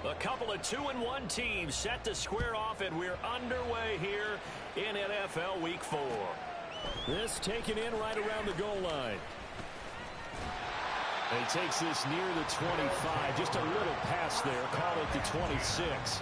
A couple of 2-1 teams set to square off, and we're underway here in NFL Week 4. This taken in right around the goal line. And he takes this near the 25. Just a little pass there. Call it the 26.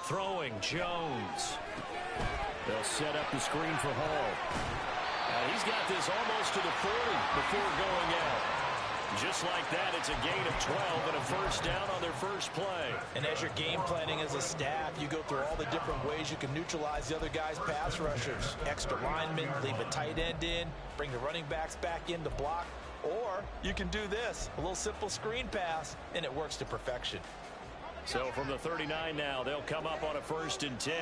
Throwing, Jones. They'll set up the screen for Hall. He's got this almost to the 40 before going out. Just like that, it's a gain of 12 and a first down on their first play. And as you're game planning as a staff, you go through all the different ways you can neutralize the other guy's pass rushers. Extra linemen, leave a tight end in, bring the running backs back in to block. Or you can do this, a little simple screen pass, and it works to perfection. So from the 39 now, they'll come up on a 1st and 10.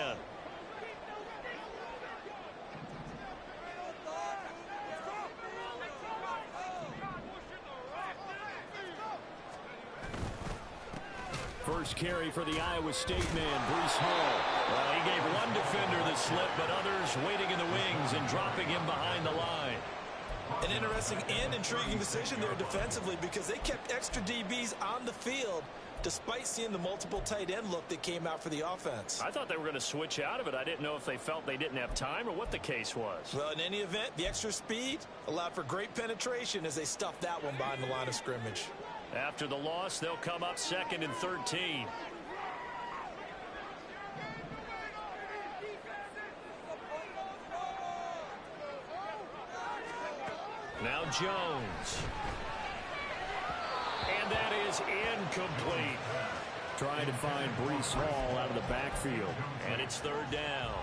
First carry for the Iowa State man, Breece Hall. Well, he gave one defender the slip, but others waiting in the wings and dropping him behind the line. An interesting and intriguing decision there defensively because they kept extra DBs on the field despite seeing the multiple tight end look that came out for the offense. I thought they were going to switch out of it. I didn't know if they felt they didn't have time or what the case was. Well, in any event, the extra speed allowed for great penetration as they stuffed that one behind the line of scrimmage. After the loss, they'll come up 2nd and 13. Now Jones. And that is incomplete. Trying to find Breece Hall out of the backfield. And it's 3rd down.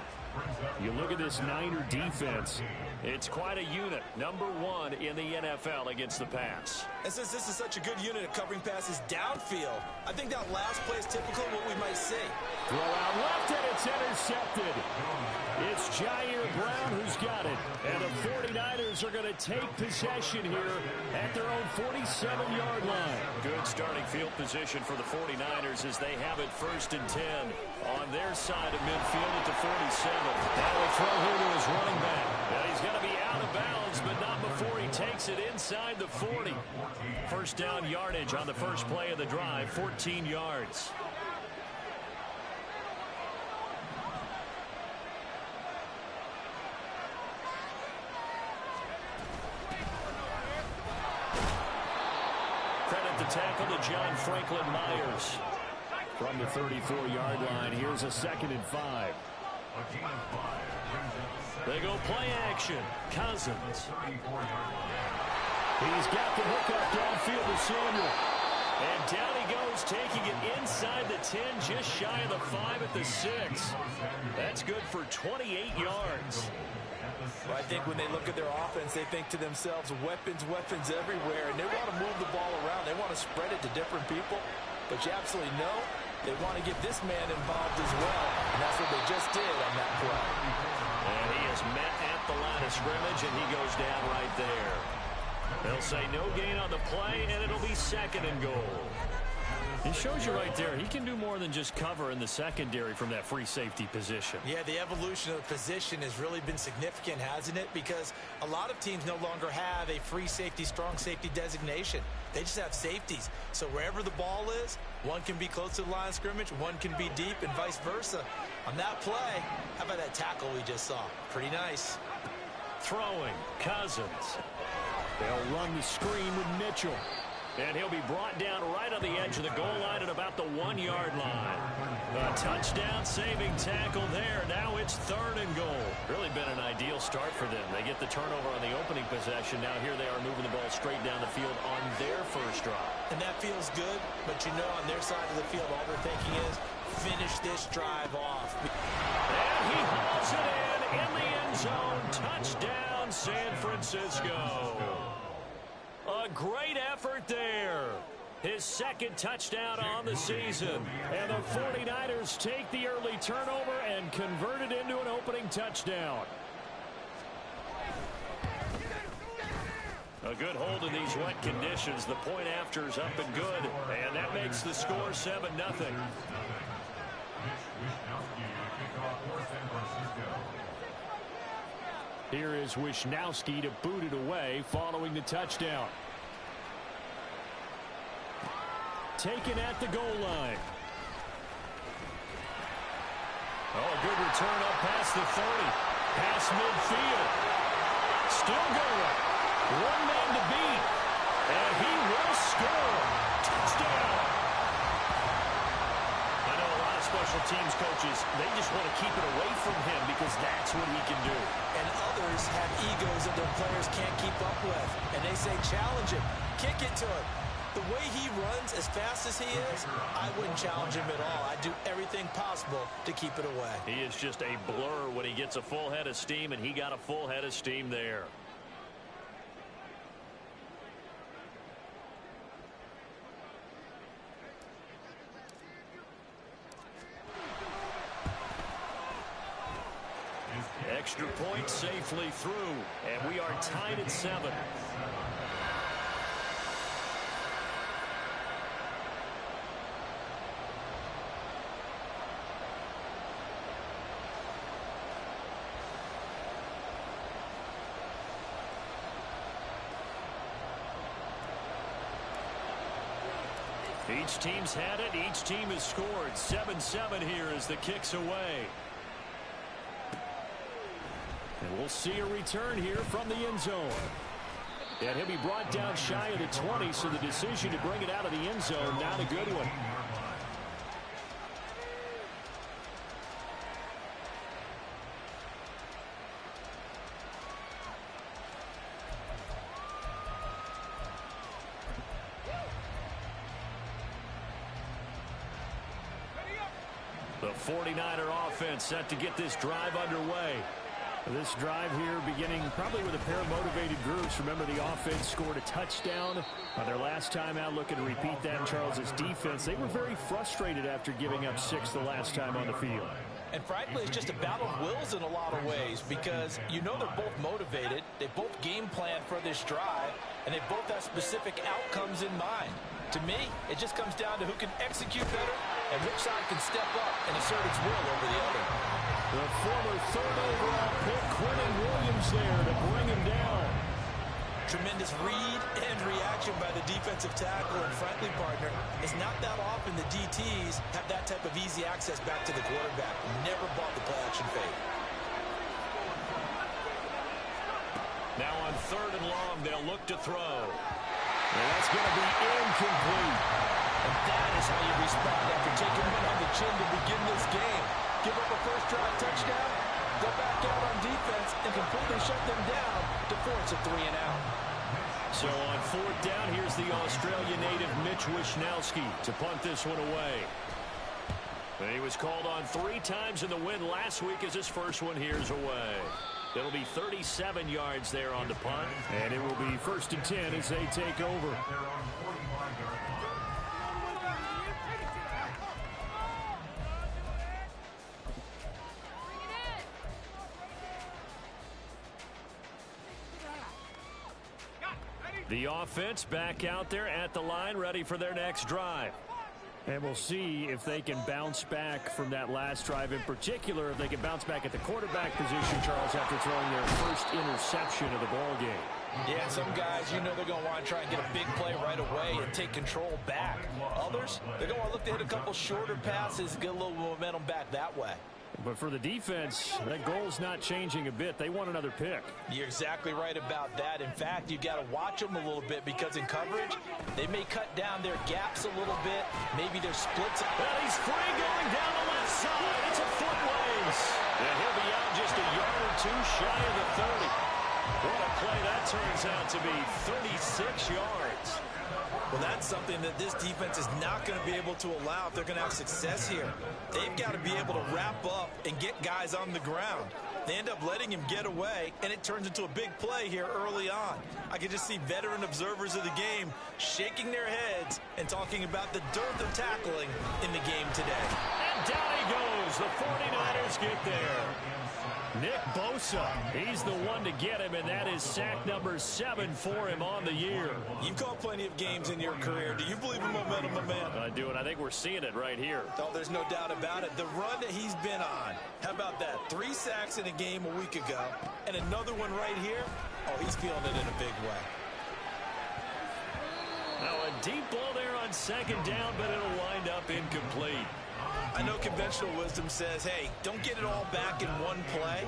You look at this Niner defense. It's quite a unit. #1 in the NFL against the pass. And since this is such a good unit of covering passes downfield, I think that last play is typical of what we might see. Throw out left, and it's intercepted. It's Jair Brown who's got it. And the 49ers are going to take possession here at their own 47-yard line. Good starting field position for the 49ers as they have it 1st and 10 on their side of midfield at the 47. Now a throw here to his running back. Now he's going to be out of bounds, but not before he takes it inside the 40. First down yardage on the first play of the drive, 14 yards. Credit the tackle to John Franklin Myers. From the 34-yard line, here's a 2nd and 5. They go play action. Cousins. He's got the hook up downfield to Samuel. And down he goes, taking it inside the 10, just shy of the 5 at the 6. That's good for 28 yards. Well, I think when they look at their offense, they think to themselves, weapons, weapons everywhere, and they want to move the ball around. They want to spread it to different people. But you absolutely know they want to get this man involved as well, and that's what they just did on that play. And he is met at the line of scrimmage, and he goes down right there. They'll say no gain on the play, and it'll be 2nd and goal. He shows you right there, he can do more than just cover in the secondary from that free safety position. Yeah, the evolution of the position has really been significant, hasn't it? Because a lot of teams no longer have a free safety, strong safety designation. They just have safeties. So wherever the ball is, one can be close to the line of scrimmage, one can be deep, and vice versa. On that play, how about that tackle we just saw? Pretty nice. Throwing, Cousins. They'll run the screen with Mitchell. And he'll be brought down right on the edge of the goal line at about the 1-yard line. A touchdown saving tackle there. Now it's 3rd and goal. Really been an ideal start for them. They get the turnover on the opening possession. Now here they are moving the ball straight down the field on their first drive. And that feels good, but you know on their side of the field all they're thinking is finish this drive off. And he hauls it in the end zone. Touchdown San Francisco. A great effort there. His second touchdown on the season. And the 49ers take the early turnover and convert it into an opening touchdown. A good hold in these wet conditions. The point after is up and good. And that makes the score 7-0. Here is Wishnowski to boot it away following the touchdown. Taken at the goal line. Oh, a good return up past the 30. Past midfield. Still going. One man to beat. And he will score. Touchdown. I know a lot of special teams coaches, they just want to keep it away from him because that's what he can do. And others have egos that their players can't keep up with. And they say, challenge him. Kick it to him. The way he runs as fast as he is, I wouldn't challenge him at all. I'd do everything possible to keep it away. He is just a blur when he gets a full head of steam, and he got a full head of steam there. Extra point safely through, and we are tied at 7. Each team's had it. Each team has scored. 7-7 here as the kick's away. And we'll see a return here from the end zone. And he'll be brought down shy of the 20, so the decision to bring it out of the end zone, not a good one. The 49er offense set to get this drive underway. This drive here beginning probably with a pair of motivated groups. Remember, the offense scored a touchdown on their last time out, looking to repeat that in Charles's defense. They were very frustrated after giving up 6 the last time on the field. And frankly, it's just a battle of wills in a lot of ways because you know they're both motivated. They both game plan for this drive, and they both have specific outcomes in mind. To me, it just comes down to who can execute better and which side can step up and assert its will over the other. The former 3rd overall pick, Quentin Williams, there to bring him down. Tremendous read and reaction by the defensive tackle, and frankly, partner, it's not that often the DTs have that type of easy access back to the quarterback. Never bought the play-action fake. Now on 3rd and long, they'll look to throw. And that's going to be incomplete. And that is how you respond after taking one on the chin to begin this game. Give up a first drive touchdown, go back out on defense, and completely shut them down to force a 3-and-out. So on 4th down, here's the Australia native Mitch Wishnowski to punt this one away. And he was called on 3 times in the win last week as his first one here's away. It'll be 37 yards there on the punt, and it will be 1st and 10 as they take over. The offense back out there at the line, ready for their next drive. And we'll see if they can bounce back from that last drive in particular, if they can bounce back at the quarterback position, Charles, after throwing their first interception of the ball game. Yeah, some guys, you know they're going to want to try and get a big play right away and take control back. Others, they're going to want to look to hit a couple shorter passes, get a little momentum back that way. But for the defense, that goal's not changing a bit. They want another pick. You're exactly right about that. In fact, you got to watch them a little bit because in coverage, they may cut down their gaps a little bit. Maybe their splits. Well, he's free going down the left side. It's a foot ways. And he'll be out just a yard or 2 shy of the 30. What a play that turns out to be. 36 yards. Well, that's something that this defense is not going to be able to allow if they're going to have success here. They've got to be able to wrap up and get guys on the ground. They end up letting him get away, and it turns into a big play here early on. I can just see veteran observers of the game shaking their heads and talking about the dearth of tackling in the game today. And down he goes. The 49ers get there. Nick Bosa, he's the one to get him, and that is sack number 7 for him on the year. You've called plenty of games in your career. Do you believe in momentum, my man? I do, and I think we're seeing it right here. Oh, there's no doubt about it. The run that he's been on, how about that? 3 sacks in a game a week ago, and another one right here. Oh, he's feeling it in a big way. Now a deep ball there on second down, but it'll wind up incomplete. I know conventional wisdom says, hey, don't get it all back in one play.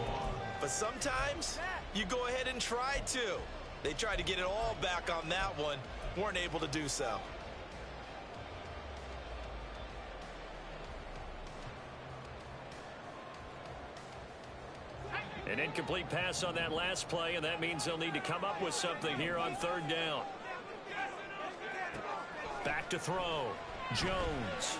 But sometimes you go ahead and try to. They tried to get it all back on that one. Weren't able to do so. An incomplete pass on that last play, and that means they'll need to come up with something here on third down. Back to throw. Jones.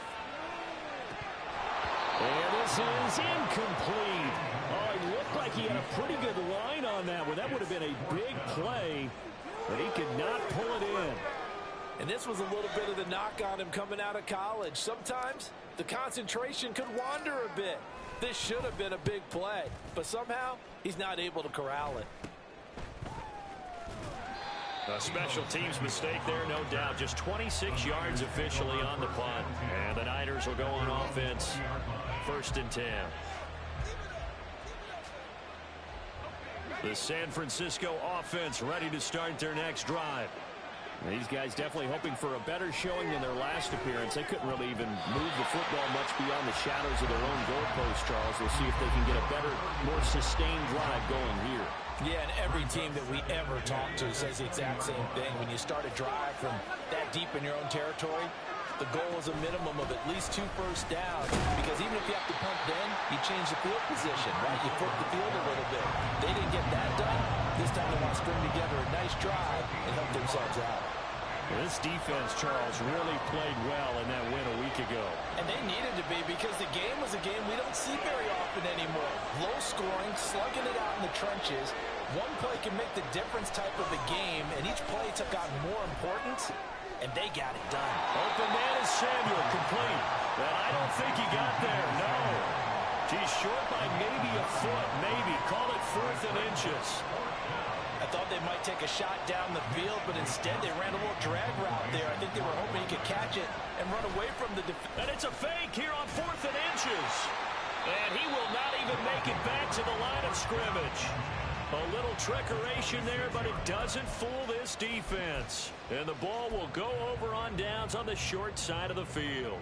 And this is incomplete. Oh, it looked like he had a pretty good line on that one. That would have been a big play, but he could not pull it in. And this was a little bit of the knock on him coming out of college. Sometimes the concentration could wander a bit. This should have been a big play, but somehow he's not able to corral it. A special teams mistake there, no doubt. Just 26 yards officially on the punt. And the Niners will go on offense. 1st and 10. The San Francisco offense ready to start their next drive. These guys definitely hoping for a better showing than their last appearance. They couldn't really even move the football much beyond the shadows of their own goalpost, Charles. We'll see if they can get a better, more sustained drive going here. Yeah, and every team that we ever talk to says the exact same thing. When you start a drive from that deep in your own territory, the goal is a minimum of at least 2 first downs. Because even if you have to punt then, you change the field position, right? You flip the field a little bit. They didn't get that done. This time they want to string together a nice drive and help themselves out. This defense, Charles, really played well in that win a week ago. And they needed to be, because the game was a game we don't see very often anymore. Low scoring, slugging it out in the trenches. One play can make the difference type of a game, and each play took on more importance, and they got it done. Open man is Samuel, complete. But I don't think he got there, no. He's short by maybe a foot, maybe. Call it 4th and inches. I thought they might take a shot down the field, but instead they ran a little drag route there. I think they were hoping he could catch it and run away from the defense. And it's a fake here on 4th and inches. And he will not even make it back to the line of scrimmage. A little trickeration there, but it doesn't fool this defense. And the ball will go over on downs on the short side of the field.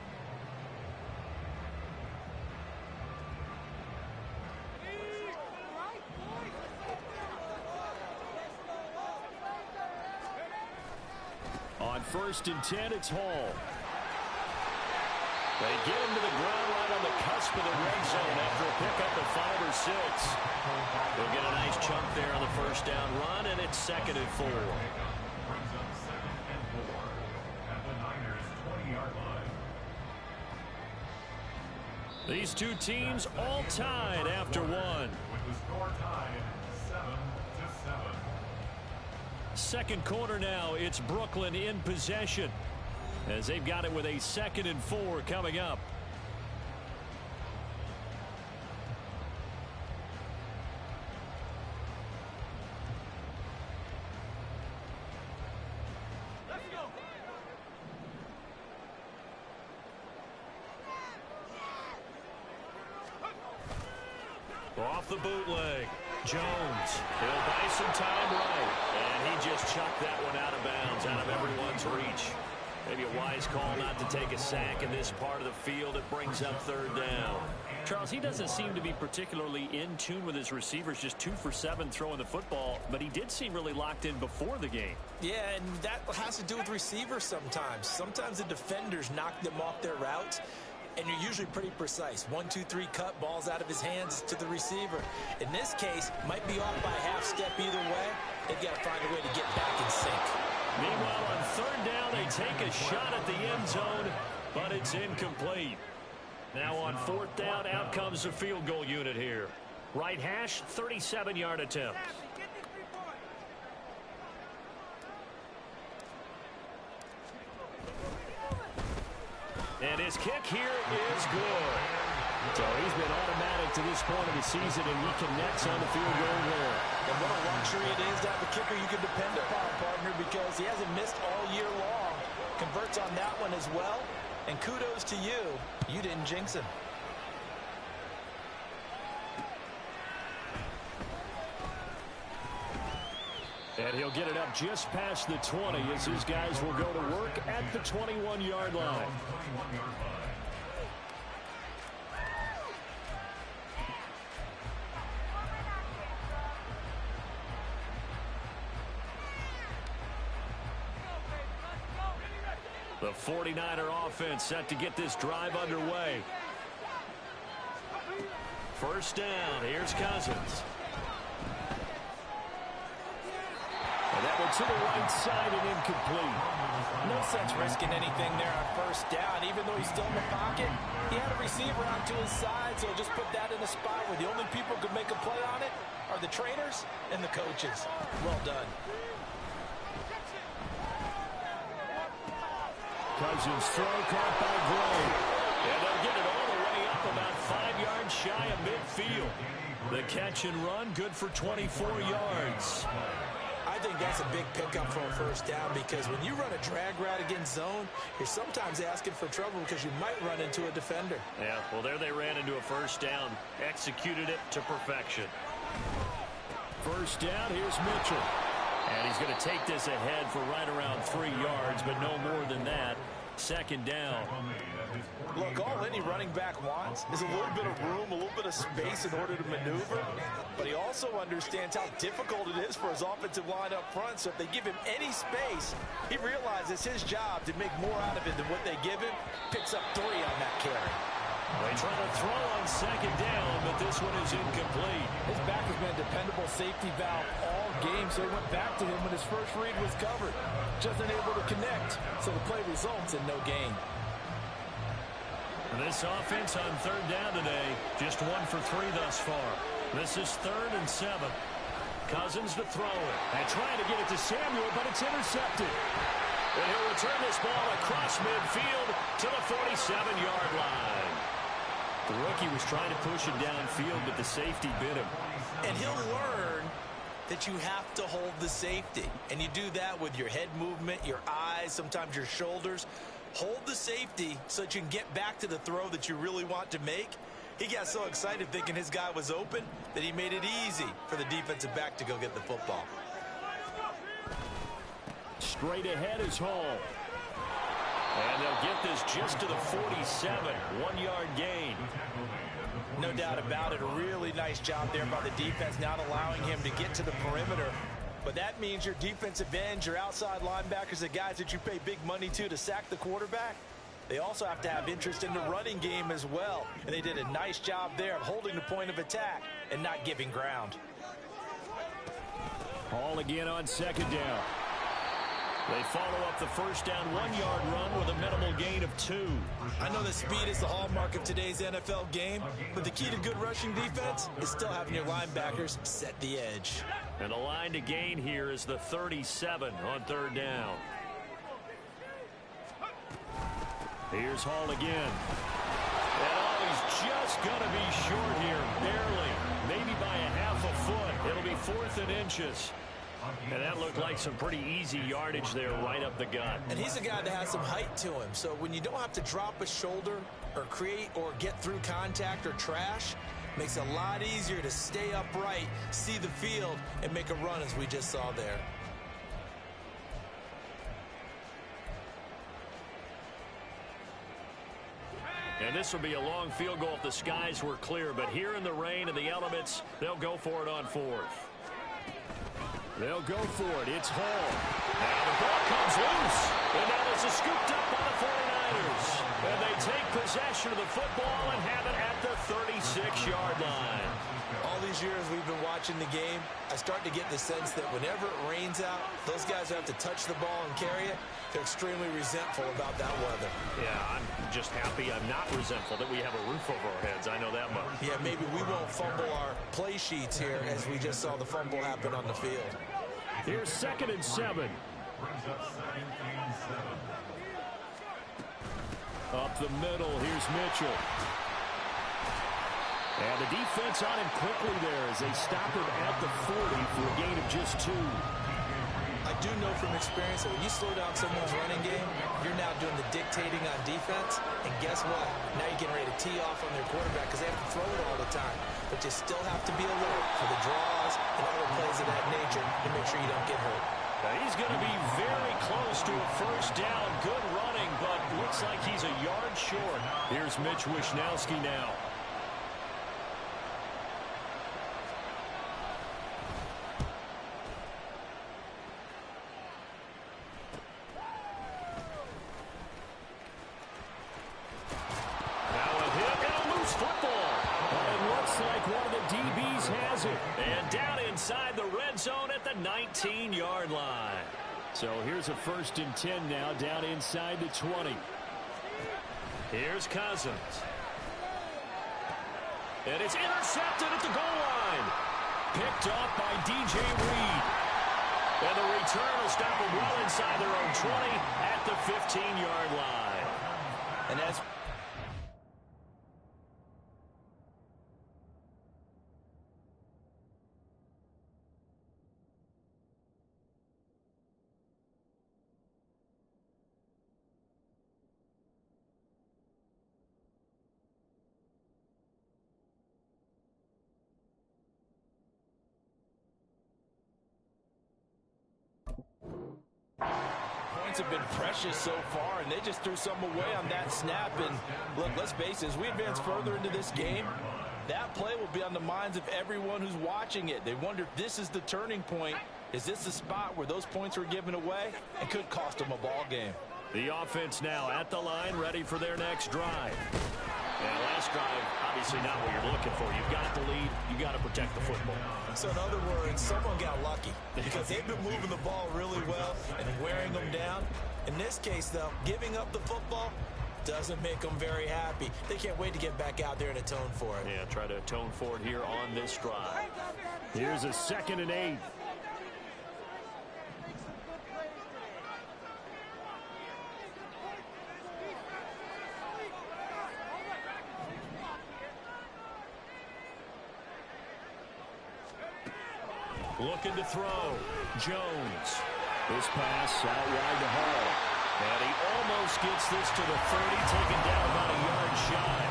On 1st and 10, it's Hall. They get him to the ground right on the cusp of the red zone after a pickup of 5 or 6. They'll get a nice chunk there on the first down run, and it's 2nd and 4. These two teams all tied after one. Second quarter now, it's Brooklyn in possession, as they've got it with a 2nd and 4 coming up. Off the bootleg. Jones. He'll buy some time right. And he just chucked that one out of bounds, out of everyone's reach. Maybe a wise call not to take a sack in this part of the field. It brings up 3rd down. Charles, he doesn't seem to be particularly in tune with his receivers, just 2 for 7 throwing the football, but he did seem really locked in before the game. Yeah, and that has to do with receivers sometimes. Sometimes the defenders knock them off their routes, and you're usually pretty precise. 1, 2, 3 cut, balls out of his hands to the receiver. In this case, might be off by a half step either way. They've got to find a way to get back in sync. Meanwhile, on third down, they take a shot at the end zone, but it's incomplete. Now on fourth down, out comes the field goal unit here. Right hash, 37-yard attempt. And his kick here is good. So he's been automatic to this point of the season, and he connects on the field goal there. And what a luxury it is to have a kicker you can depend upon, partner, because he hasn't missed all year long. Converts on that one as well. And kudos to you. You didn't jinx him. And he'll get it up just past the 20 as his guys will go to work at the 21-yard line. The 49er offense set to get this drive underway. First down, here's Cousins. And that one to the right side and incomplete. No sense risking anything there on first down. Even though he's still in the pocket, he had a receiver out to his side, so just put that in a spot where the only people who could make a play on it are the trainers and the coaches. Well done. Cousins throw caught by Gray. And they'll get it all the way up about 5 yards shy of midfield. The catch and run good for 24 yards. I think that's a big pickup for a first down because when you run a drag route against zone, you're sometimes asking for trouble because you might run into a defender. Yeah, well, there they ran into a first down. Executed it to perfection. First down, here's Mitchell. And he's going to take this ahead for right around 3 yards, but no more than that. Second down. Look, all any running back wants is a little bit of room, a little bit of space in order to maneuver. But he also understands how difficult it is for his offensive line up front. So if they give him any space, he realizes his job to make more out of it than what they give him. Picks up 3 on that carry. They try to throw on second down, but this one is incomplete. His back has been a dependable safety valve all game, so he went back to him when his first read was covered. Just unable to connect, so the play results in no gain. This offense on third down today, just 1 for 3 thus far. This is 3rd and 7. Cousins to throw it. And trying to get it to Samuel, but it's intercepted. And he'll return this ball across midfield to the 47-yard line. The rookie was trying to push it downfield, but the safety bit him. And he'll learn that you have to hold the safety. And you do that with your head movement, your eyes, sometimes your shoulders. Hold the safety so that you can get back to the throw that you really want to make. He got so excited thinking his guy was open that he made it easy for the defensive back to go get the football. Straight ahead is Hall. And they'll get this just to the 47. 1-yard gain. No doubt about it. A really nice job there by the defense, not allowing him to get to the perimeter. But that means your defensive ends, your outside linebackers, the guys that you pay big money to sack the quarterback, they also have to have interest in the running game as well. And they did a nice job there of holding the point of attack and not giving ground. Hall again on second down. They follow up the first down 1-yard run with a minimal gain of 2. I know that speed is the hallmark of today's NFL game, but the key to good rushing defense is still having your linebackers set the edge. And the line to gain here is the 37 on third down. Here's Hall again. And he's just going to be short here, barely. Maybe by a half a foot. It'll be 4th and inches. And that looked like some pretty easy yardage there right up the gut. And he's a guy that has some height to him. So when you don't have to drop a shoulder or create or get through contact or trash, makes it a lot easier to stay upright, see the field, and make a run as we just saw there. And this will be a long field goal if the skies were clear. But here in the rain and the elements, they'll go for it on 4th. They'll go for it. It's Hall. Now the ball comes loose. And now this is scooped up by the 49ers. And they take possession of the football and have it at the 36-yard line. All all these years we've been watching the game, I start to get the sense that whenever it rains out, those guys who have to touch the ball and carry it, they're extremely resentful about that weather. Yeah, I'm just happy I'm not resentful that we have a roof over our heads. I know that much. Yeah, maybe we won't fumble our play sheets here as we just saw the fumble happen on the field. Here's 2nd and 7. Up the middle, here's Mitchell. And the defense on him quickly there as they stop him at the 40 for a gain of just 2. I do know from experience that when you slow down someone's running game, you're now doing the dictating on defense. And guess what? Now you're getting ready to tee off on their quarterback because they have to throw it all the time. But you still have to be alert for the draws and other plays of that nature to make sure you don't get hurt. Now he's going to be very close to a first down. Good running, but looks like he's a yard short. Here's Mitch Wishnowski now. Zone at the 19-yard line. So here's a 1st and 10 now down inside the 20. Here's Cousins. And it's intercepted at the goal line. Picked off by DJ Reed. And the return will stop them well inside their own 20 at the 15-yard line. And that's have been precious so far, and they just threw some away on that snap. And look, let's face it, as we advance further into this game, that play will be on the minds of everyone who's watching it. They wonder if this is the turning point. Is this the spot where those points were given away and could cost them a ball game? The offense now at the line, ready for their next drive. And last drive, obviously not what you're looking for. You've got the lead. You've got to protect the football. So in other words, someone got lucky because they've been moving the ball really well and wearing them down. In this case, though, giving up the football doesn't make them very happy. They can't wait to get back out there and atone for it. Yeah, try to atone for it here on this drive. Here's a 2nd and 8. Looking to throw. Jones. This pass out wide to Hall. And he almost gets this to the 30, taken down about a yard shy.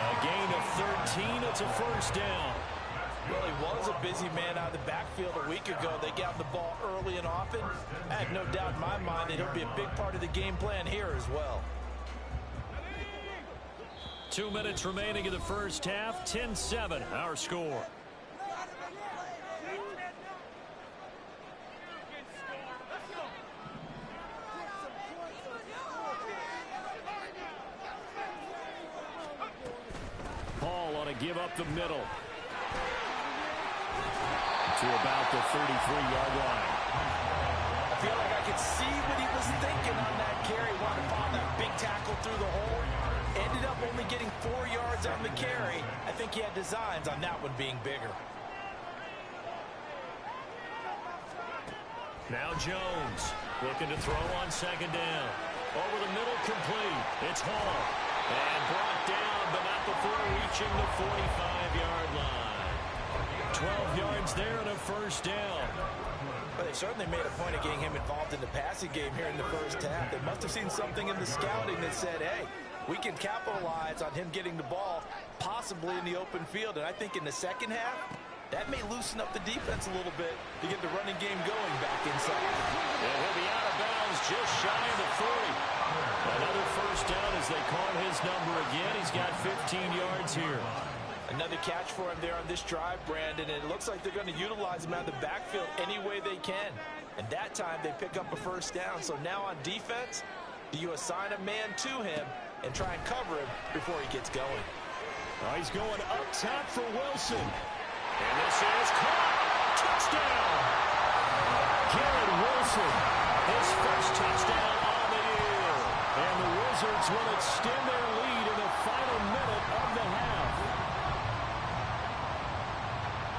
A gain of 13. It's a first down. Well, he was a busy man out of the backfield a week ago. They got the ball early and often. I have no doubt in my mind that he'll be a big part of the game plan here as well. 2 minutes remaining in the first half. 10-7, our score. Give up the middle to about the 33-yard line. I feel like I could see what he was thinking on that carry. Wanted to follow that big tackle through the hole. Ended up only getting 4 yards on the carry. I think he had designs on that one being bigger. Now Jones looking to throw on 2nd down. Over the middle, complete. It's Hall. And brought down, but not before reaching the 45-yard line. 12 yards there and a first down. But they certainly made a point of getting him involved in the passing game here in the first half. They must have seen something in the scouting that said, hey, we can capitalize on him getting the ball possibly in the open field. And I think in the second half, that may loosen up the defense a little bit to get the running game going back inside. And he'll be out of bounds just shy of the 40. Another first down as they call his number again. He's got 15 yards here. Another catch for him there on this drive, Brandon. And it looks like they're going to utilize him out of the backfield any way they can. And that time they pick up a first down. So now on defense, do you assign a man to him and try and cover him before he gets going? He's going up top for Wilson. Johnson. His first touchdown on the year. And the Wizards will extend their lead in the final minute of the half.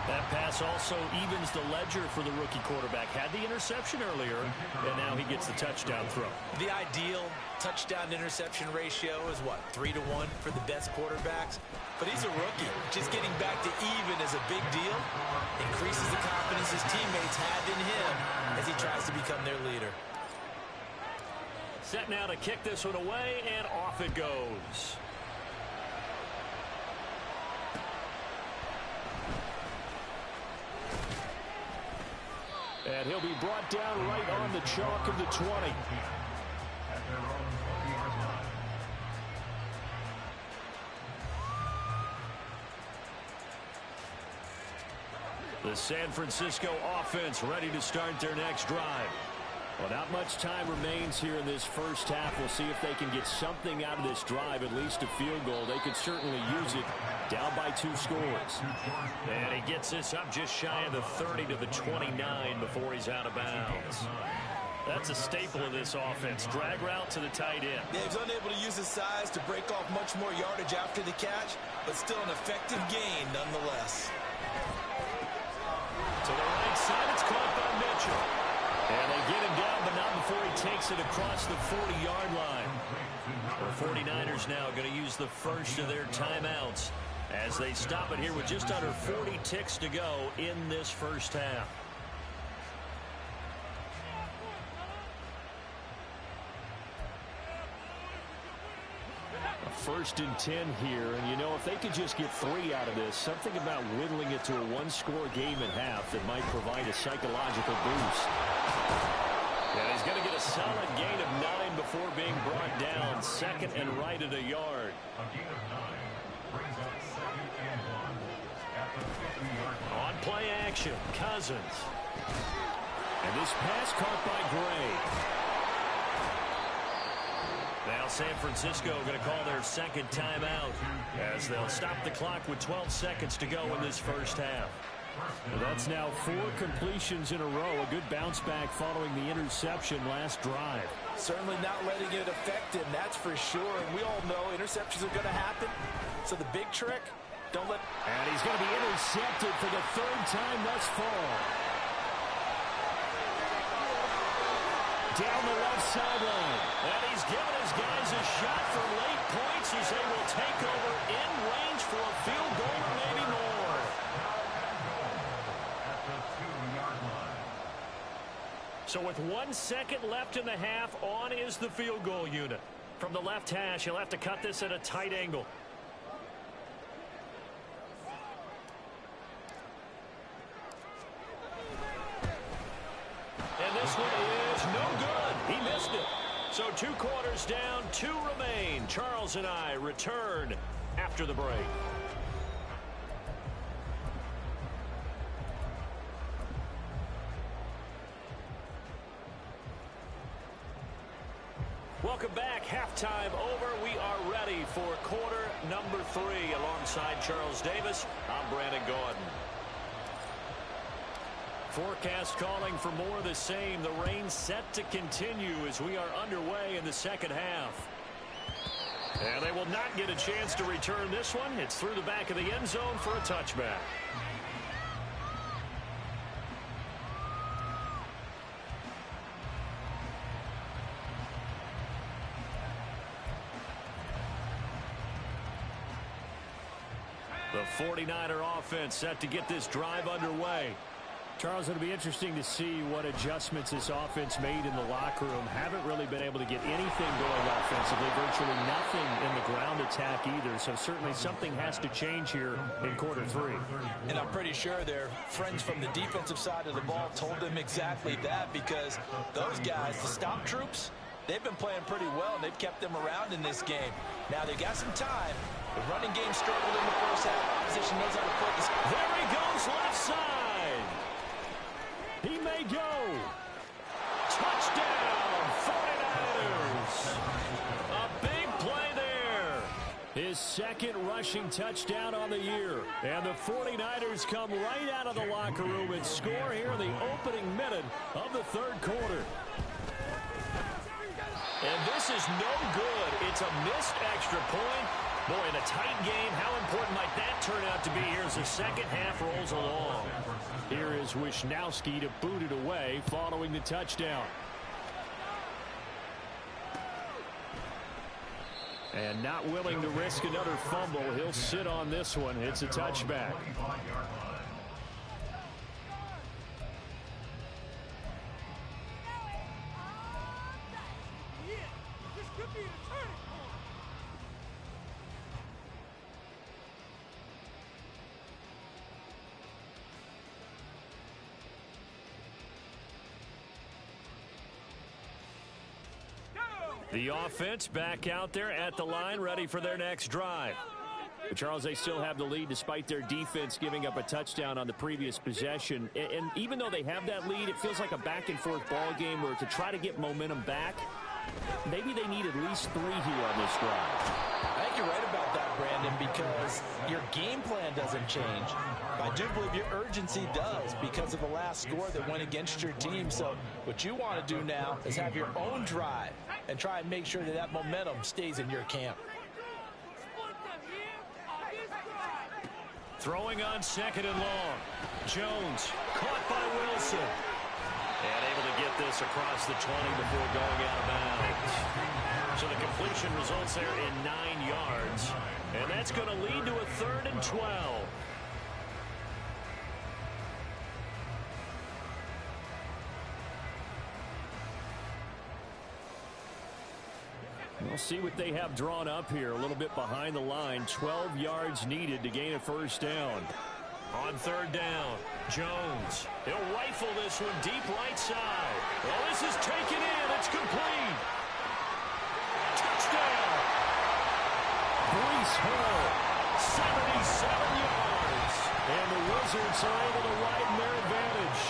That pass also evens the ledger for the rookie quarterback. Had the interception earlier, and now he gets the touchdown throw. The ideal touchdown-interception ratio is, what, 3-1 for the best quarterbacks? But he's a rookie. Just getting back to even is a big deal. Increases the confidence his teammates have in him as he tries to become their leader. Set now to kick this one away, and off it goes. And he'll be brought down right on the chalk of the 20. The San Francisco offense ready to start their next drive. Well, not much time remains here in this first half. We'll see if they can get something out of this drive, at least a field goal. They could certainly use it, down by 2 scores. And he gets this up just shy of the 30 to the 29 before he's out of bounds. That's a staple of this offense. Drag route to the tight end. Yeah, he's unable to use his size to break off much more yardage after the catch, but still an effective gain nonetheless. To the right side, it's caught by Mitchell. And they get him down, but not before he takes it across the 40-yard line. The 49ers now going to use the first of their timeouts as they stop it here with just under 40 ticks to go in this first half. First and 10 here, and you know, if they could just get 3 out of this, something about whittling it to a 1-score game at half that might provide a psychological boost. Yeah, he's going to get a solid gain of 9 before being brought down. Second and right at a yard. On play action, Cousins. And this pass caught by Gray. Now San Francisco going to call their second timeout as they'll stop the clock with 12 seconds to go in this first half. Well, that's now 4 completions in a row. A good bounce back following the interception last drive. Certainly not letting it affect him, that's for sure. And we all know interceptions are going to happen. So the big trick, don't let... And he's going to be intercepted for the 3rd time thus far. Down the left sideline. And he's given his guys a shot for late points as they will take over in range for a field goal or maybe more. So with 1 second left in the half, on is the field goal unit. From the left hash, he'll have to cut this at a tight angle. And this one is no good. He missed it. So 2 quarters down, 2 remain. Charles and I return after the break. Welcome back. Halftime over. We are ready for quarter number 3. Alongside Charles Davis, I'm Brandon Gordon. Forecast calling for more of the same. The rain set to continue as we are underway in the second half. And they will not get a chance to return this one. It's through the back of the end zone for a touchback. The 49er offense set to get this drive underway. Charles, it'll be interesting to see what adjustments this offense made in the locker room. Haven't really been able to get anything going offensively, virtually nothing in the ground attack either. So certainly something has to change here in quarter 3. And I'm pretty sure their friends from the defensive side of the ball told them exactly that, because those guys, the stop troops, they've been playing pretty well, and they've kept them around in this game. Now, they've got some time. The running game struggled in the first half. Opposition knows how to play this. There he goes, left side. He may go. Touchdown, 49ers. A big play there. His second right rushing touchdown on the year. And the 49ers come right out of the locker room and score here in the opening minute of the third quarter. And this is no good. It's a missed extra point. Boy, in a tight game, how important might that turn out to be here as the second half rolls along? Here is Wisnowski to boot it away following the touchdown. And not willing to risk another fumble. He'll sit on this one. It's a touchback. The offense back out there at the line, ready for their next drive. But Charles, they still have the lead despite their defense giving up a touchdown on the previous possession. And even though they have that lead, it feels like a back-and-forth ball game where to try to get momentum back, maybe they need at least 3 here on this drive. I think you're right about that, Brandon, because your game plan doesn't change. I do believe your urgency does because of the last score that went against your team. So what you want to do now is have your own drive and try and make sure that that momentum stays in your camp. Throwing on second and long. Jones caught by Wilson. And able to get this across the 20 before going out of bounds. So the completion results there in 9 yards. And that's going to lead to a 3rd and 12. We'll see what they have drawn up here. A little bit behind the line. 12 yards needed to gain a first down. On 3rd down, Jones. He'll rifle this one deep right side. Well, this is taken in. It's complete. Touchdown. Breece Hall, 77 yards. And the Wizards are able to widen their advantage.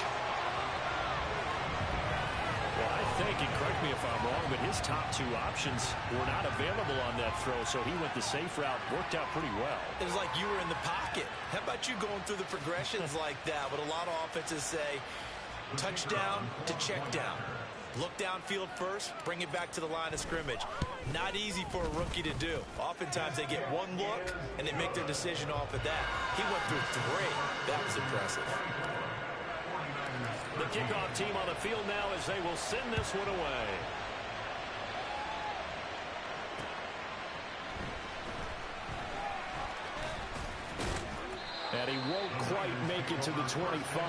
Well, I think, and correct me if I'm wrong, but his top 2 options were not available on that throw, so he went the safe route, worked out pretty well. It was like you were in the pocket. How about you going through the progressions like that? What a lot of offenses say, touchdown to check down. Look downfield first, bring it back to the line of scrimmage. Not easy for a rookie to do. Oftentimes they get one look, and they make their decision off of that. He went through 3. That was impressive. The kickoff team on the field now as they will send this one away. And he won't quite make it to the 25.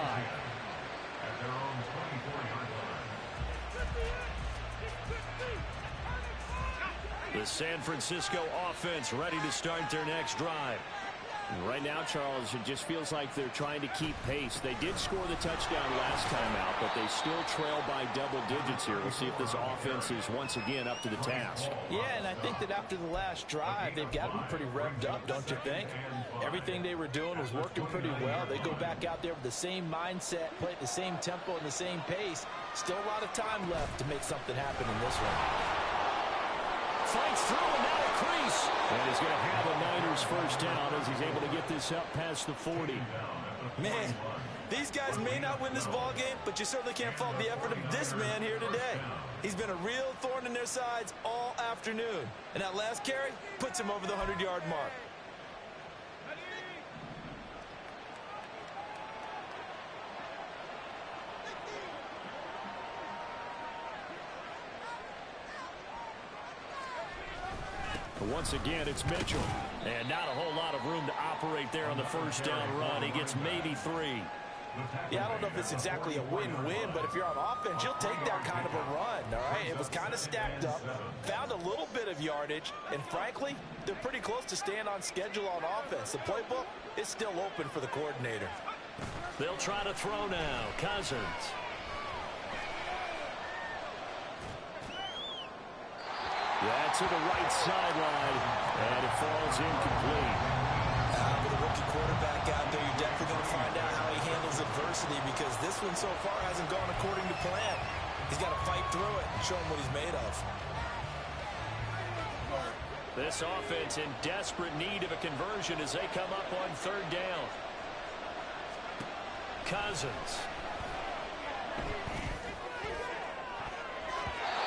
The San Francisco offense ready to start their next drive. Right now, Charles, it just feels like they're trying to keep pace. They did score the touchdown last time out, but they still trail by double digits here. We'll see if this offense is once again up to the task. Yeah, and I think that after the last drive, they've got to be pretty revved up, don't you think? Everything they were doing was working pretty well. They go back out there with the same mindset, play at the same tempo and the same pace. Still a lot of time left to make something happen in this one. Fights through and now a crease. And he's going to have a Niners first down as he's able to get this up past the 40. Man, these guys may not win this ball game, but you certainly can't fault the effort of this man here today. He's been a real thorn in their sides all afternoon. And that last carry puts him over the 100-yard mark. Once again, it's Mitchell. And not a whole lot of room to operate there on the first down run. He gets maybe 3. Yeah, I don't know if it's exactly a win-win, but if you're on offense, you'll take that kind of a run, all right? It was kind of stacked up, found a little bit of yardage, and frankly, they're pretty close to staying on schedule on offense. The playbook is still open for the coordinator. They'll try to throw now. Cousins. Yeah, to the right sideline, and it falls incomplete. With a rookie quarterback out there, you're definitely going to find out how he handles adversity because this one so far hasn't gone according to plan. He's got to fight through it and show him what he's made of. This offense in desperate need of a conversion as they come up on third down. Cousins.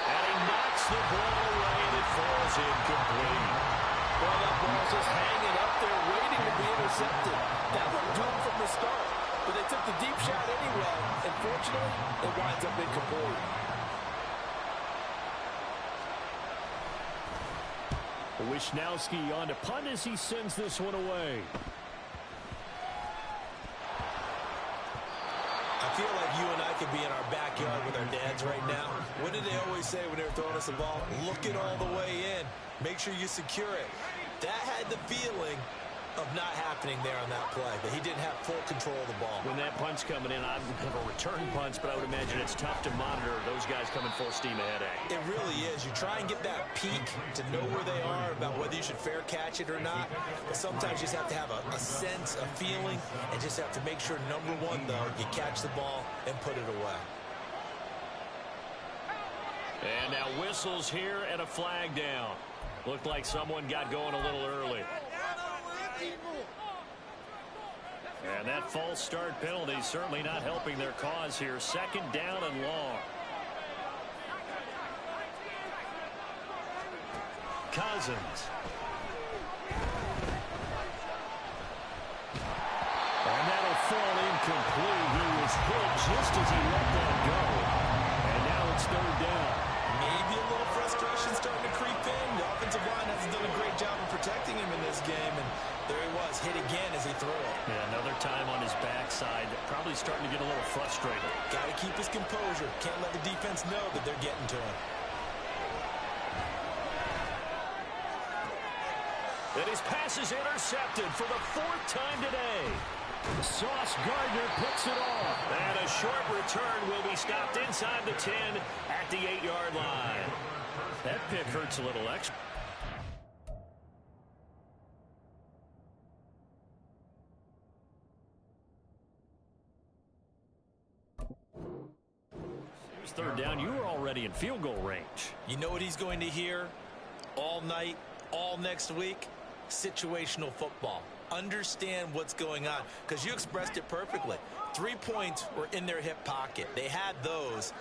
And he knocks the ball away and it falls incomplete. Well, that ball's just hanging up there waiting to be intercepted. That would do it from the start. But they took the deep shot anyway. And fortunately, it winds up incomplete. Wisnowski on to punt as he sends this one away. I feel like you and I could be in our backyard with our dads right now. What did they always say when they were throwing us the ball? Look it all the way in. Make sure you secure it. That had the feeling of not happening there on that play, but he didn't have full control of the ball. When that punt's coming in, I've never returned punts, but I would imagine it's tough to monitor those guys coming full steam ahead. It really is. You try and get that peek to know where they are, about whether you should fair catch it or not. But sometimes you just have to have a sense, a feeling, and just have to make sure, number one, though, you catch the ball and put it away. And now whistles here and a flag down. Looked like someone got going a little early. And that false start penalty certainly not helping their cause here. Second down and long. Cousins. And that'll fall incomplete. He was hit just as he let that go. And now it's third down. Maybe a little frustration starting to creep in. The offensive line hasn't done a great job of protecting him in this game, and there he was, hit again as he threw it. Yeah, another time on his backside. Probably starting to get a little frustrated. Got to keep his composure. Can't let the defense know that they're getting to him. And his pass is intercepted for the fourth time today. Sauce Gardner picks it off. And a short return will be stopped inside the 10 at the 8-yard line. That pick hurts a little extra. Here's third down. You were already in field goal range. You know what he's going to hear all night, all next week? Situational football. Understand what's going on, because you expressed it perfectly. 3 points were in their hip pocket. They had those.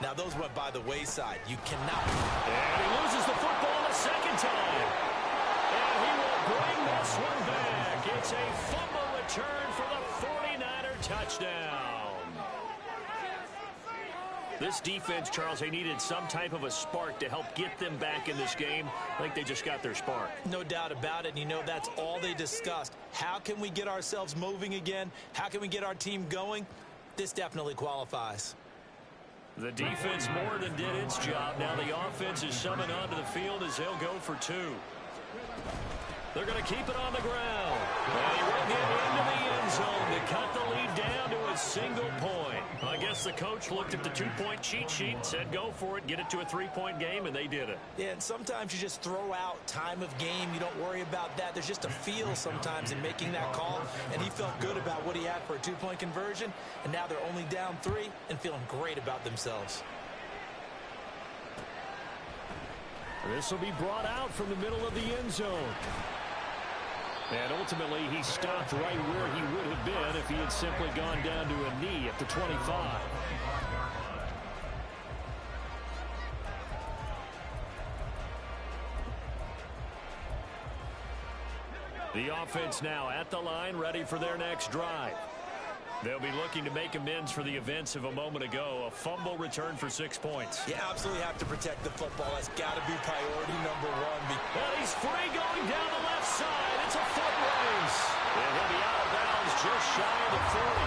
Now those went by the wayside. You cannot. And he loses the football a second time. And he will bring this one back. It's a fumble return for the 49er touchdown. This defense, Charles, they needed some type of a spark to help get them back in this game. I think they just got their spark. No doubt about it. And you know, that's all they discussed. How can we get ourselves moving again? How can we get our team going? This definitely qualifies. The defense more than did its job. Now the offense is summoned onto the field as they'll go for two. They're going to keep it on the ground. And he will get into the end zone to cut the lead down to a single point. I guess the coach looked at the two-point cheat sheet and said, go for it, get it to a three-point game, and they did it. Yeah, and sometimes you just throw out time of game. You don't worry about that. There's just a feel sometimes in making that call, and he felt good about what he had for a two-point conversion, and now they're only down 3 and feeling great about themselves. This will be brought out from the middle of the end zone. And ultimately, he stopped right where he would have been if he had simply gone down to a knee at the 25. The offense now at the line, ready for their next drive. They'll be looking to make amends for the events of a moment ago. A fumble return for 6 points. You absolutely have to protect the football. That's got to be priority number 1. And he's free going down the left side. It's a foot race. And he'll be out of bounds just shy of the 40.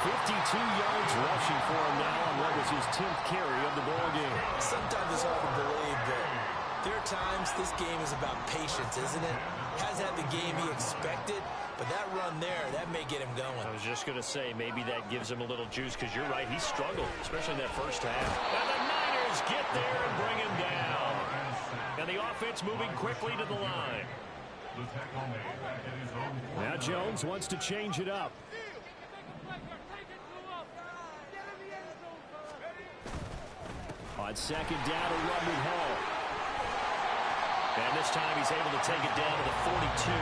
52 yards rushing for him now on what was his 10th carry of the ball game. Sometimes it's hard to believe, but there are times this game is about patience, isn't it? Hasn't had the game he expected, but that run there, that may get him going. I was just going to say, maybe that gives him a little juice, because you're right, he struggled, especially in that first half. And the Niners get there and bring him down. And the offense moving quickly to the line. Now Jones wants to change it up. On second down, a run with Hall. And this time he's able to take it down to the 42.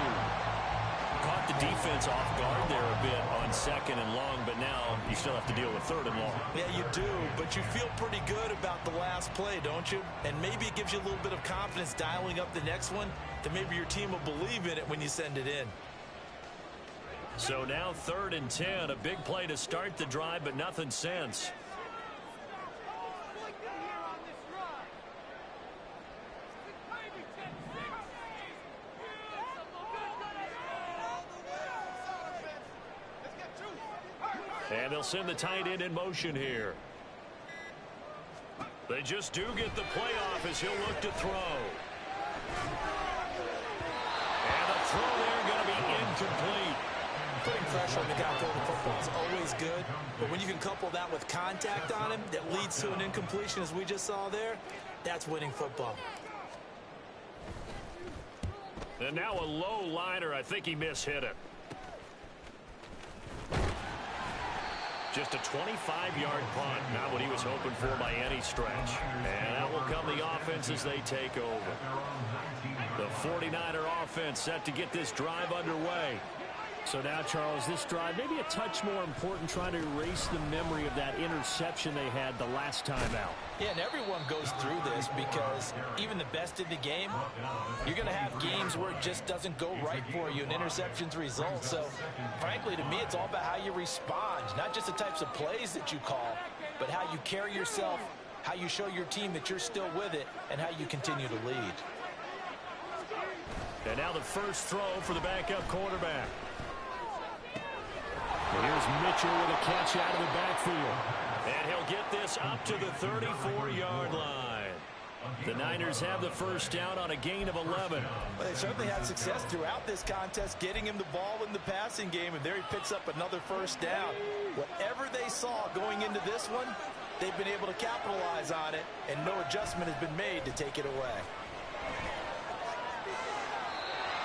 Caught the defense off guard there a bit on second and long, but now you still have to deal with third and long. Yeah, you do, but you feel pretty good about the last play, don't you? And maybe it gives you a little bit of confidence dialing up the next one, that maybe your team will believe in it when you send it in. So now 3rd and 10, a big play to start the drive, but nothing since. And they'll send the tight end in motion here. They just do get the play off as he'll look to throw. And the throw there going to be incomplete. Putting pressure on the guy throwing the football is always good, but when you can couple that with contact on him that leads to an incompletion, as we just saw there, that's winning football. And now a low liner. I think he mishit it. Just a 25-yard punt. Not what he was hoping for by any stretch. And out will come the offense as they take over. The 49er offense set to get this drive underway. So now, Charles, this drive maybe a touch more important, trying to erase the memory of that interception they had the last time out. Yeah, and everyone goes through this because even the best in the game, you're going to have games where it just doesn't go right for you and interceptions result. So, frankly, to me, it's all about how you respond, not just the types of plays that you call, but how you carry yourself, how you show your team that you're still with it, and how you continue to lead. And now the first throw for the backup quarterback. And here's Mitchell with a catch out of the backfield. And he'll get this up to the 34-yard line. The Niners have the first down on a gain of 11. Well, they certainly had success throughout this contest, getting him the ball in the passing game, and there he picks up another first down. Whatever they saw going into this one, they've been able to capitalize on it, and no adjustment has been made to take it away.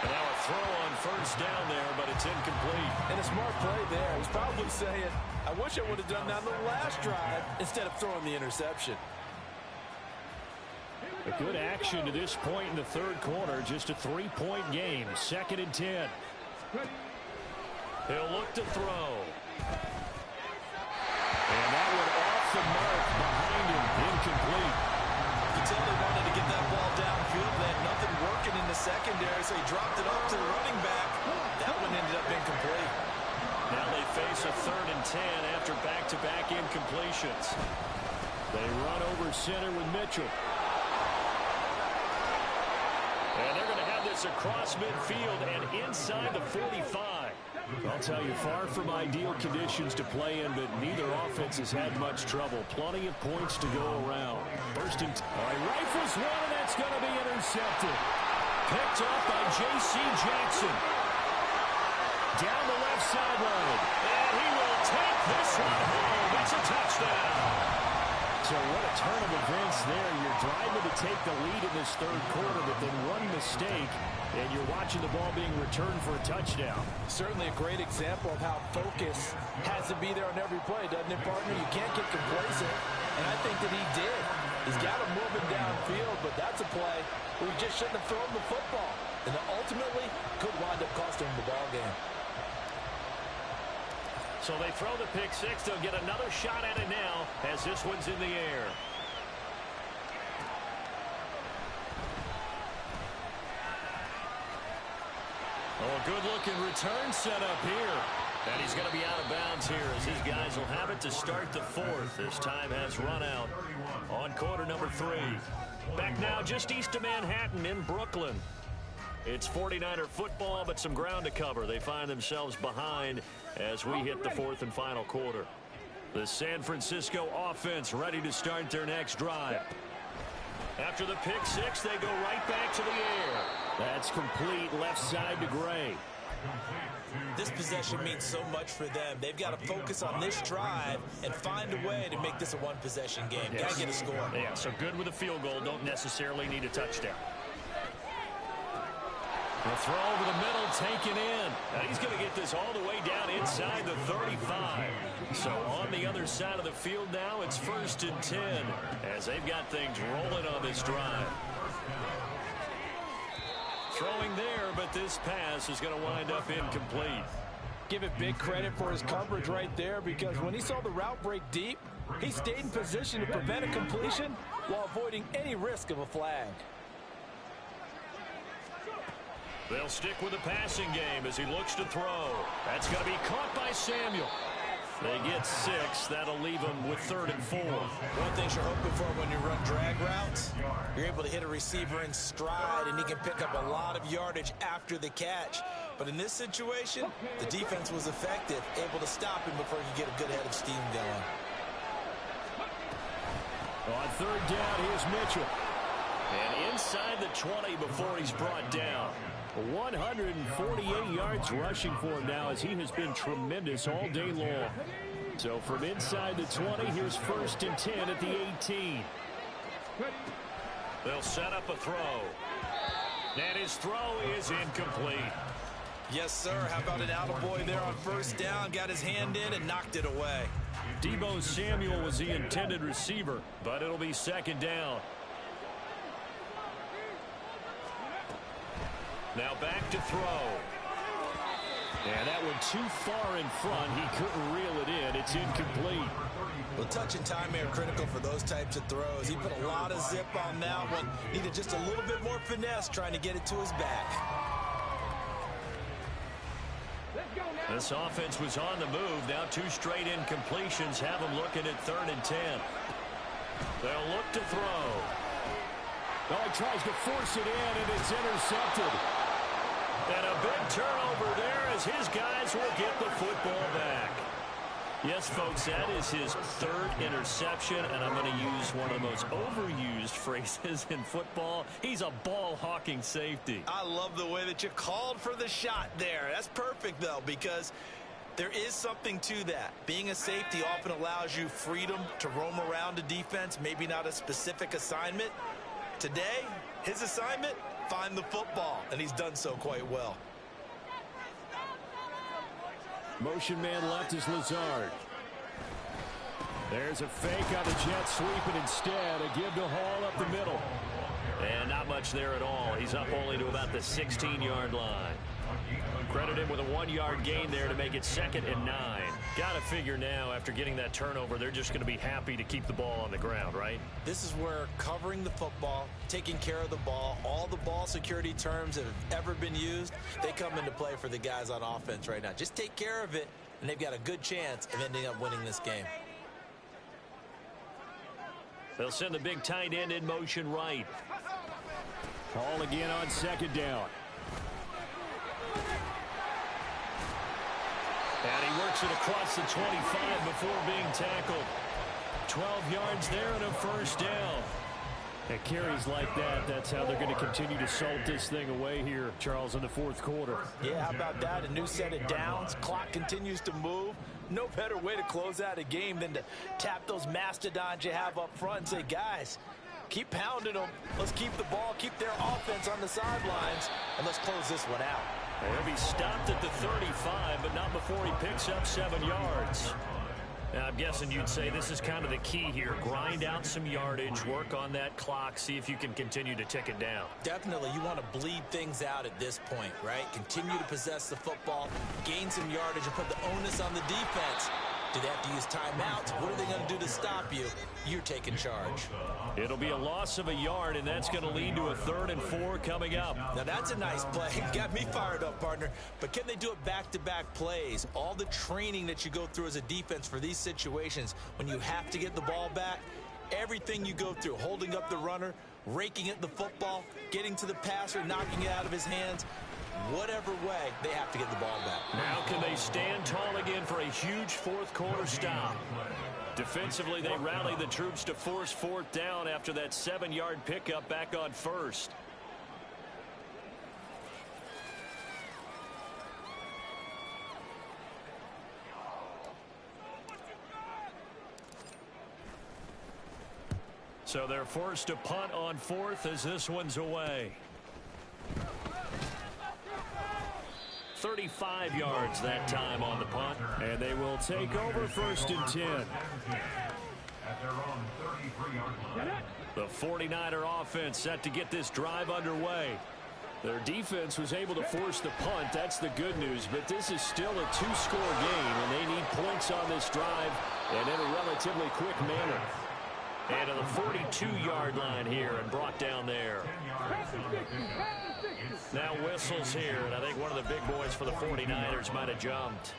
And now a throw on first down there, but it's incomplete. And a smart play there. He's probably saying, I wish I would have done that on the last drive instead of throwing the interception. A good action to this point in the third quarter. Just a 3-point game. 2nd and 10. He'll look to throw. And that one off the mark behind him. Incomplete. You can tell they wanted to get that ball downfield. They had nothing working in the secondary, so he dropped it up to the running back. That one ended up incomplete. Now they face a 3rd and 10 after back-to-back incompletions. They run over center with Mitchell. And they're going to have this across midfield and inside the 45. I'll tell you, far from ideal conditions to play in, but neither offense has had much trouble. Plenty of points to go around. First and all right, rifles one, and that's going to be intercepted. Picked up by J.C. Jackson. Down the left sideline. And he will take this one home. It's a touchdown. So what a turn of events there. You're driving to take the lead in this third quarter, but then one mistake, and you're watching the ball being returned for a touchdown. Certainly a great example of how focus has to be there on every play, doesn't it, partner? You can't get complacent, and I think that he did. He's got him moving downfield, but that's a play where he just shouldn't have thrown the football, and ultimately could wind up costing him the ball game. So they throw the pick six. They'll get another shot at it now as this one's in the air. Oh, a good-looking return set up here. And he's going to be out of bounds here as his guys will have it to start the fourth. This time has run out on quarter number 3. Back now just east of Manhattan in Brooklyn. It's 49er football, but some ground to cover. They find themselves behind as we hit the fourth and final quarter. The San Francisco offense ready to start their next drive. After the pick six, they go right back to the air. That's complete left side to Gray. This possession means so much for them. They've got to focus on this drive and find a way to make this a one-possession game. Yes. Got to get a score. Yeah, so good with a field goal. Don't necessarily need a touchdown. The throw over the middle, taken in. And he's going to get this all the way down inside the 35. So on the other side of the field now, it's 1st and 10 as they've got things rolling on this drive. Throwing there, but this pass is going to wind up incomplete. Give it big credit for his coverage right there, because when he saw the route break deep, he stayed in position to prevent a completion while avoiding any risk of a flag. They'll stick with the passing game as he looks to throw. That's going to be caught by Samuel. They get 6. That'll leave them with 3rd and 4. One thing you're hoping for when you run drag routes, you're able to hit a receiver in stride, and he can pick up a lot of yardage after the catch. But in this situation, the defense was effective, able to stop him before he could get a good head of steam going. On 3rd down, here's Mitchell. And inside the 20 before he's brought down. 148 yards rushing for him now, as he has been tremendous all day long. So from inside the 20, here's 1st and 10 at the 18. They'll set up a throw. And his throw is incomplete. Yes, sir. How about an attaboy there on 1st down? Got his hand in and knocked it away. Deebo Samuel was the intended receiver, but it'll be 2nd down. Now back to throw. And that one too far in front. He couldn't reel it in. It's incomplete. Well, touch and time are critical for those types of throws. He put a lot of zip on that one. Needed just a little bit more finesse trying to get it to his back. This offense was on the move. Now 2 straight incompletions have them looking at 3rd and 10. They'll look to throw. Oh, he tries to force it in, and it's intercepted. And a big turnover there as his guys will get the football back. Yes, folks, that is his 3rd interception, and I'm going to use one of the most overused phrases in football. He's a ball-hawking safety. I love the way that you called for the shot there. That's perfect, though, because there is something to that. Being a safety often allows you freedom to roam around a defense, maybe not a specific assignment. Today, his assignment, find the football, and he's done so quite well. Motion man left is Lazard. There's a fake on the jet sweep, and instead a give to Hall up the middle. And not much there at all. He's up only to about the 16-yard line. Credit him with a 1-yard gain there to make it 2nd and 9. Got to figure now, after getting that turnover, they're just going to be happy to keep the ball on the ground, right? This is where covering the football, taking care of the ball, all the ball security terms that have ever been used, they come into play for the guys on offense right now. Just take care of it, and they've got a good chance of ending up winning this game. They'll send the big tight end in motion right. Hall again on 2nd down. And he works it across the 25 before being tackled. 12 yards there and a 1st down. And carries like that, that's how they're going to continue to salt this thing away here, Charles, in the 4th quarter. Yeah, how about that? A new set of downs. Clock continues to move. No better way to close out a game than to tap those mastodons you have up front and say, guys, keep pounding them. Let's keep the ball, keep their offense on the sidelines, and let's close this one out. He'll be stopped at the 35, but not before he picks up 7 yards. Now, I'm guessing you'd say this is kind of the key here. Grind out some yardage, work on that clock, see if you can continue to tick it down. Definitely, you want to bleed things out at this point, right? Continue to possess the football, gain some yardage, and put the onus on the defense. Do they have to use timeouts? What are they going to do to stop you? You're taking charge. It'll be a loss of a yard, and that's going to lead to a 3rd and 4 coming up. Now, that's a nice play. Got me fired up, partner. But can they do it back-to-back plays? All the training that you go through as a defense for these situations, when you have to get the ball back, everything you go through, holding up the runner, raking at the football, getting to the passer, knocking it out of his hands, whatever way, they have to get the ball back. Now can they stand tall again for a huge 4th quarter stop? Defensively, they rally the troops to force 4th down after that 7-yard pickup back on 1st. So they're forced to punt on 4th as this one's away. 35 yards that time on the punt, and they will take over 1st and 10. The 49er offense set to get this drive underway. Their defense was able to force the punt. That's the good news. But this is still a two-score game, and they need points on this drive and in a relatively quick manner. And to the 42-yard line here and brought down there. Now whistles here, and I think one of the big boys for the 49ers might have jumped.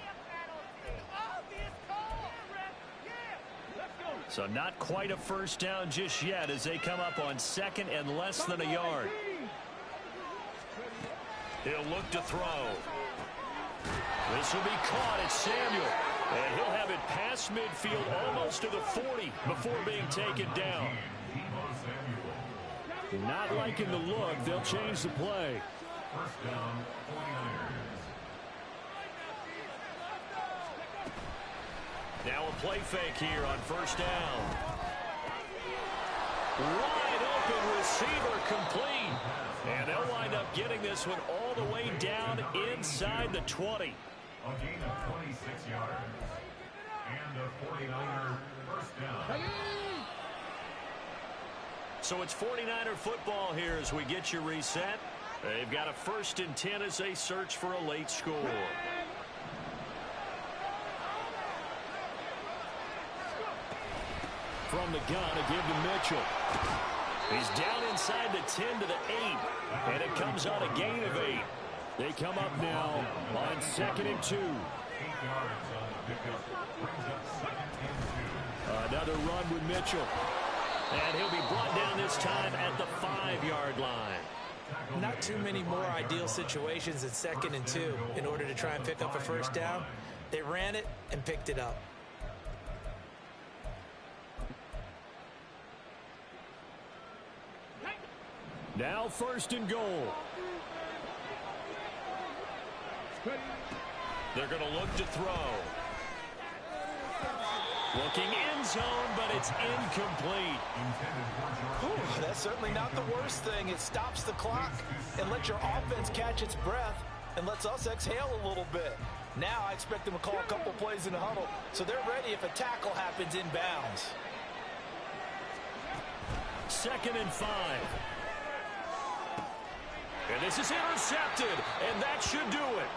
So not quite a first down just yet as they come up on second and less than a yard. He'll look to throw. This will be caught. It's Samuel. And he'll have it past midfield almost to the 40 before being taken down. Not liking the look. They'll change the play. First down, 49ers. Now a play fake here on first down. Wide open receiver complete. And they'll wind up getting this one all the way down inside the 20. A gain of 26 yards. And a 49er first down. So it's 49er football here as we get you reset. They've got a 1st and 10 as they search for a late score. From the gun, a give to Mitchell. He's down inside the 10 to the 8. And it comes on a gain of 8. They come up now on 2nd and 2. 8 yards on the pickup. Brings up 2nd and 2. Another run with Mitchell. And he'll be brought down this time at the 5-yard line. Not too many more ideal situations at 2nd and 2 in order to try and pick up a first down. They ran it and picked it up. Now 1st and goal. They're going to look to throw. Looking end zone, but it's incomplete. Ooh, that's certainly not the worst thing. It stops the clock and lets your offense catch its breath and lets us exhale a little bit. Now I expect them to call a couple plays in the huddle so they're ready if a tackle happens inbounds. 2nd and 5. And this is intercepted, and that should do it.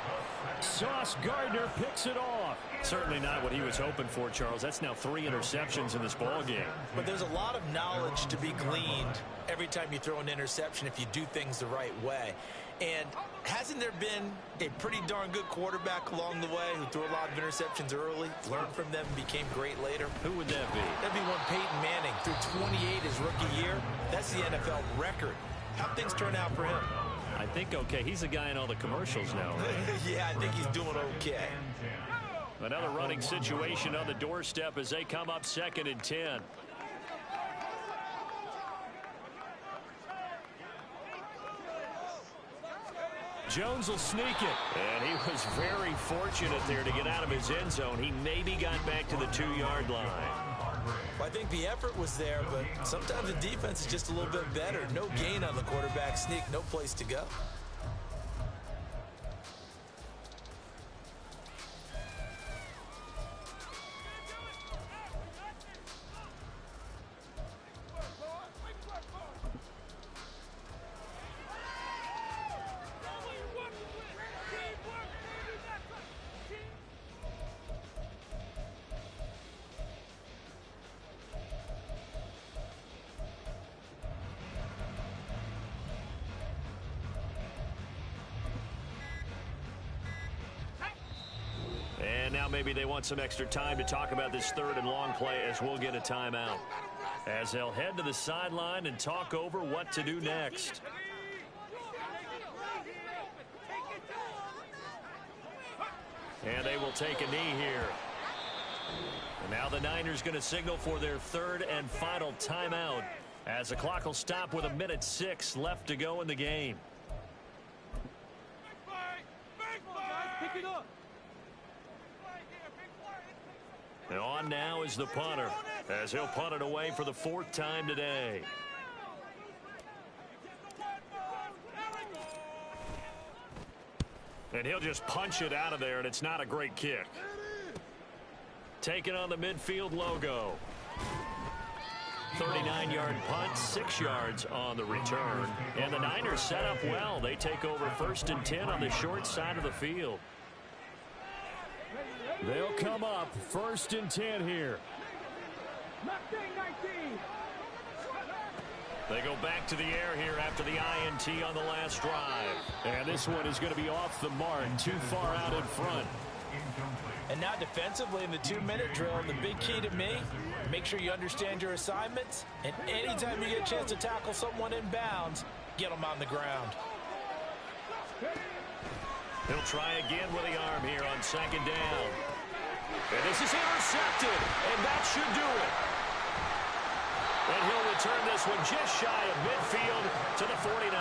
Sauce Gardner picks it off. Certainly not what he was hoping for, Charles. That's now 3 interceptions in this ball game. But there's a lot of knowledge to be gleaned every time you throw an interception if you do things the right way. And hasn't there been a pretty darn good quarterback along the way who threw a lot of interceptions early, learned from them, and became great later? Who would that be? That'd be one Peyton Manning. Threw 28 his rookie year. That's the NFL record. How'd things turn out for him? I think okay. He's the guy in all the commercials now. Yeah, I think he's doing okay. Another running situation on the doorstep as they come up 2nd and 10. Jones will sneak it. And he was very fortunate there to get out of his end zone. He maybe got back to the 2-yard line. Well, I think the effort was there, but sometimes the defense is just a little bit better. No gain on the quarterback sneak, no place to go. And now maybe they want some extra time to talk about this 3rd and long play as we'll get a timeout. As they'll head to the sideline and talk over what to do next. And they will take a knee here. And now the Niners going to signal for their 3rd and final timeout as the clock will stop with 1:06 left to go in the game. And on now is the punter as he'll punt it away for the 4th time today. And he'll just punch it out of there, and it's not a great kick. Taking on the midfield logo. 39-yard punt, 6 yards on the return. And the Niners set up well. They take over 1st and 10 on the short side of the field. They'll come up 1st and 10 here. They go back to the air here after the INT on the last drive. And this one is going to be off the mark, too far out in front. And now defensively in the 2-minute drill, the big key to me, make sure you understand your assignments. And anytime you get a chance to tackle someone in bounds, get them on the ground. He'll try again with the arm here on 2nd down. And this is intercepted, and that should do it. And he'll return this one just shy of midfield to the 49.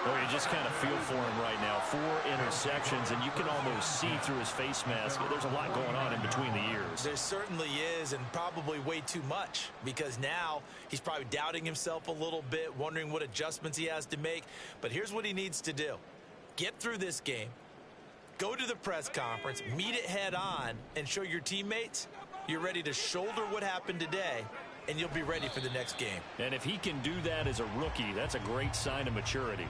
Oh, you just kind of feel for him right now. 4 interceptions, and you can almost see through his face mask. There's a lot going on in between the ears. There certainly is, and probably way too much, because now he's probably doubting himself a little bit, wondering what adjustments he has to make. But here's what he needs to do. Get through this game, go to the press conference, meet it head on, and show your teammates you're ready to shoulder what happened today, and you'll be ready for the next game. And if he can do that as a rookie, that's a great sign of maturity.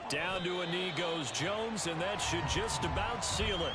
Down to a knee goes Jones, and that should just about seal it.